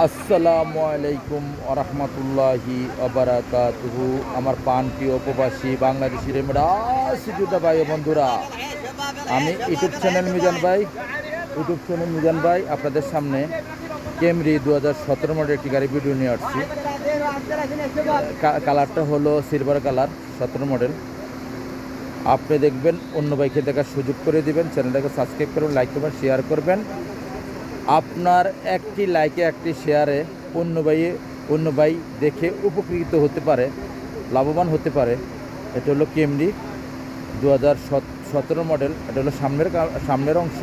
আসসালামু আলাইকুম আরহামতুল্লাহি আবরাকাতুহু। আমার প্রাণপ্রিয় প্রবাসী বাংলাদেশি রেমরাসিজুদা ভাই ও বন্ধুরা, আমি ইউটিউব চ্যানেল মিজান ভাই আপনাদের সামনে ক্যামরি 2017 মডেল একটি গাড়ি ভিডিও নিয়ে আসছি। কালারটা হলো সিলভার কালার, 17 মডেল। আপনি দেখবেন, অন্য বাইকে দেখার সুযোগ করে দিবেন। চ্যানেলটাকে সাবস্ক্রাইব করবেন, লাইক করবেন, শেয়ার করবেন। আপনার একটি লাইকে, একটি শেয়ারে অন্য ভাই দেখে উপকৃত হতে পারে, লাভবান হতে পারে। এটা হলো ক্যামরি 2017 মডেল। এটা হলো সামনের অংশ।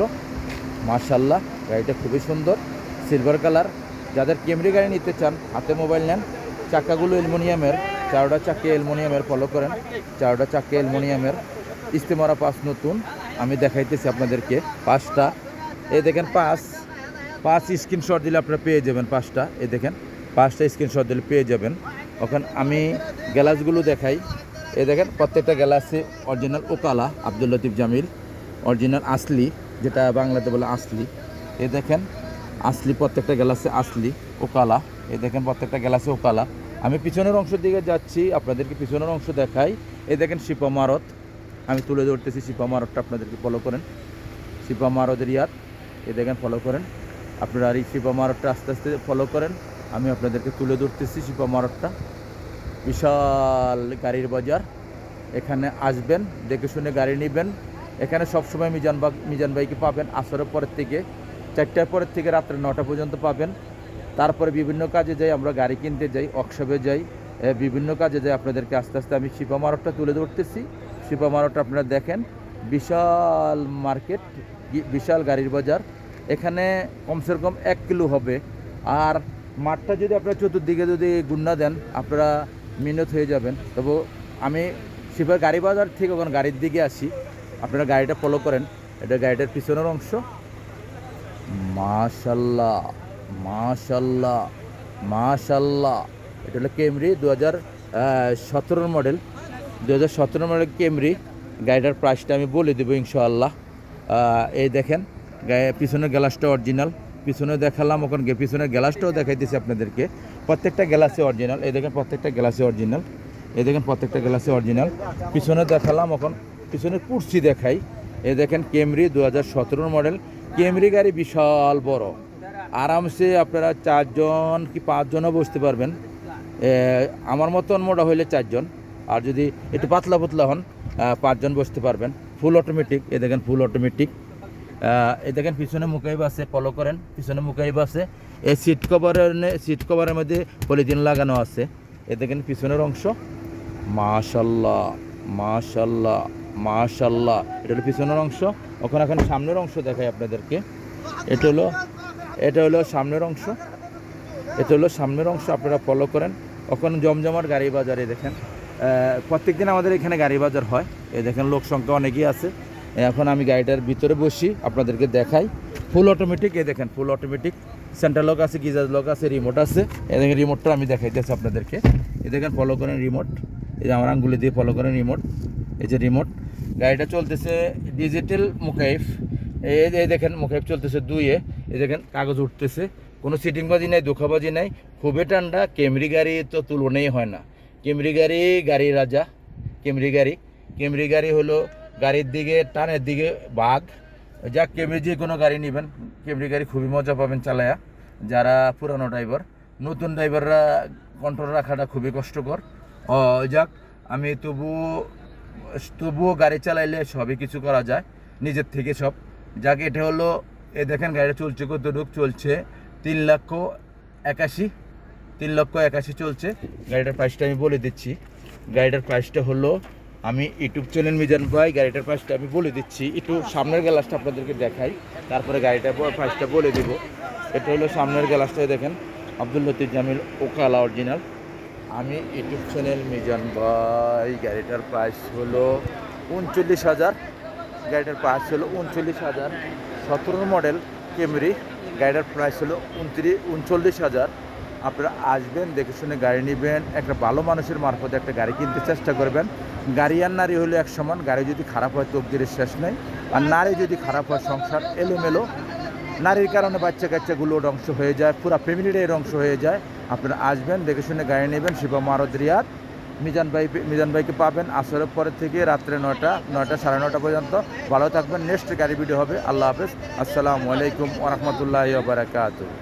মাশাআল্লাহ, গাড়িটা খুবই সুন্দর, সিলভার কালার। যাদের ক্যামরি গাড়ি নিতে চান, হাতে মোবাইল নেন। চাকাগুলো অ্যালুমিনিয়ামের, 4টা চাকা অ্যালুমিনিয়ামের, ফলো করেন। 4টা চাকা অ্যালুমিনিয়ামের, ইস্তেমারা পাঁচ নতুন। আমি দেখাইতেছি আপনাদেরকে পাঁচটা। এই দেখেন পাঁচ স্ক্রিনশট দিলে আপনারা পেয়ে যাবেন পাঁচটা। এই দেখেন, পাঁচটা স্ক্রিনশট দিলে পেয়ে যাবেন। ওখানে আমি গ্লাসগুলো দেখাই। এই দেখেন, প্রত্যেকটা গ্লাসে অরিজিনাল ওকালা, আব্দুল লতিফ জামিল, অরিজিনাল আসলি, যেটা বাংলাতে বলে আসলি। এই দেখেন আসলি, প্রত্যেকটা গ্লাসে আসলি ওকালা। এই দেখেন প্রত্যেকটা গ্লাসে ওকালা। আমি পিছনের অংশ দিকে যাচ্ছি, আপনাদেরকে পিছনের অংশ দেখাই। এই দেখেন শিপা মারত, আমি তুলে ধরতেছি শিপা মারতটা, আপনাদেরকে ফলো করেন। শিপা মারতের ইয়াদ, এই দেখেন ফলো করেন আপনারা। আর এই শিপা মারতটা আস্তে আস্তে ফলো করেন, আমি আপনাদেরকে তুলে ধরতেছি শিপা মারতটা। বিশাল গাড়ির বাজার, এখানে আসবেন, দেখে শুনে গাড়ি নেবেন। এখানে সবসময় মিজান ভাইকে পাবেন আসরের পরের থেকে, 4টার পরের থেকে রাত্রে 9টা পর্যন্ত পাবেন। তারপরে বিভিন্ন কাজে যাই, আমরা গাড়ি কিনতে যাই, ওয়ার্কশপে যাই, বিভিন্ন কাজে যাই। আপনাদেরকে আস্তে আস্তে আমি শিপা মারতটা তুলে ধরতেছি। শিপা মারতটা আপনারা দেখেন, বিশাল মার্কেট, বিশাল গাড়ির বাজার। এখানে কমসে কম 1 কিলো হবে। আর মাঠটা যদি আপনারা চতুর্দিকে যদি গুন্না দেন, আপনারা মিনত হয়ে যাবেন। তবু আমি শিবার গাড়ি বাজার থেকে ওখানে গাড়ির দিকে আসি, আপনারা গাড়িটা ফলো করেন। এটা গাড়িটার পিছনের অংশ। মাশাল্লাহ মাশাল্লাহ মাশাল্লাহ, এটা হলো ক্যামরি 2017 মডেল। 2017 model Camry. গাড়িটার প্রাইসটা আমি বলে দেবো ইনশাআল্লাহ। এই দেখেন, পিছনের গ্লাসটা অরিজিনাল, পিছনে দেখালাম, ওখানে পিছনের গ্লাসটাও দেখাইতেছি আপনাদেরকে। প্রত্যেকটা গ্লাসে অরিজিনাল। এই দেখেন প্রত্যেকটা গ্লাসে অরিজিনাল। এই দেখেন প্রত্যেকটা গ্লাসে অরিজিনাল। পিছনে দেখালাম, এখন পিছনের কুর্সি দেখাই। এই দেখেন ক্যামরি 2017 মডেল। ক্যামরি গাড়ি বিশাল বড়, আরামসে আপনারা 4 জন কি 5 জনও বসতে পারবেন। আমার মতন মোটা হইলে 4 জন, আর যদি একটু পাতলা হন 5 জন বসতে পারবেন। Full automatic. এই দেখেন ফুল অটোমেটিক। এই দেখেন পিছনে মুকাইব আছে, ফলো করেন। পিছনে মুকাইব আছে। এই সিট কভারের মধ্যে পলিথিন লাগানো আছে। এই দেখেন পিছনের অংশ। মাশাল্লাহ মাশাল্লাহ মাশাল্লাহ, এটা হলো পিছনের অংশ। ওখানে এখন সামনের অংশ দেখাই আপনাদেরকে। এটা হলো সামনের অংশ। এটা হলো সামনের অংশ, আপনারা ফলো করেন। ওখানে জমজমাট গাড়ি বাজারে দেখেন, প্রত্যেকদিন আমাদের এখানে গাড়ি বাজার হয়। এই দেখেন লোক সংখ্যা অনেকই আছে। এখন আমি গাড়িটার ভিতরে বসি, আপনাদেরকে দেখাই। Full automatic. এই দেখেন ফুল অটোমেটিক, সেন্ট্রাল লক আছে, গিজার লক আছে, রিমোট আছে। এই দেখেন রিমোটটা আমি দেখাইতেছি আপনাদেরকে। এই দেখেন ফলো করেন রিমোট। এই যে আমার আঙ্গুলি দিয়ে ফলো করেন রিমোট। এই যে রিমোট। গাড়িটা চলতেছে ডিজিটাল মুকাইফ। এই দেখেন মুকাইফ চলতেছে 2-এ। এই দেখেন কাগজ উঠতেছে, কোনো সিটিংবাজি নাই, ধোঁকাবাজি নাই, খুবই ঠান্ডা। ক্যামরি গাড়ি তো তুলনাই হয় না। ক্যামরি গাড়ি রাজা। ক্যামরি গাড়ি হলো গাড়ির দিকে, টানের দিকে বাঘ। যাক, ক্যামরি যে কোনো গাড়ি নেবেন, ক্যামরি গাড়ি খুবই মজা পাবেন চালায়া। যারা পুরানো ড্রাইভার, নতুন ড্রাইভাররা কন্ট্রোল রাখাটা খুবই কষ্টকর। যাক, আমি তবুও গাড়ি চালাইলে সবই কিছু করা যায় নিজের থেকে সব। যাক, এটা হলো, এ দেখেন গাড়িটা চলছে কতটুক চলছে, 3,81,000 চলছে। গাড়িটার প্রাইসটা আমি বলে দিচ্ছি। গাড়িটার প্রাইসটা হলো, আমি ইউটিউব চ্যানেল মিজান ভাই, গাড়িটার প্রাইসটা আমি বলে দিচ্ছি। একটু সামনের গ্লাসটা আপনাদেরকে দেখাই, তারপরে গাড়িটার প্রাইসটা বলে দিব। এটা হলো সামনের গ্লাসটা। দেখেন আব্দুল লতিফ জামিল ওকালা অরিজিনাল। আমি ইউটিউব চ্যানেল মিজান ভাই। গাড়িটার প্রাইস হলো 39,000। গাড়িটার প্রাইস হলো 39,000। 17 মডেল ক্যামরি। গাড়িটার প্রাইস হলো 39,000। আপনারা আসবেন, দেখে শুনে গাড়ি নেবেন। একটা ভালো মানুষের মারফতে একটা গাড়ি কিনতে চেষ্টা করবেন। গাড়ি আর নারী হলো এক সমান। গাড়ি যদি খারাপ হয় তকদিরের শেষ নেই, আর নারী যদি খারাপ হয় সংসার এলোমেলো। নারীর কারণে বাচ্চা কাচ্চাগুলো ধ্বংস হয়ে যায়, পুরো ফ্যামিলিটাই ধ্বংস হয়ে যায়। আপনারা আসবেন, দেখে শুনে গাড়ি নেবেন। শিবা মারুদ রিয়াদ। মিজান ভাইকে পাবেন আসরের পরে থেকে রাত্রে 9টা 9:30 পর্যন্ত। ভালো থাকবেন, নেক্সট গাড়ি ভিডিও হবে। আল্লাহ হাফেজ, আসসালামু আলাইকুম ওয়া রাহমাতুল্লাহি ওয়া বারাকাতুহু।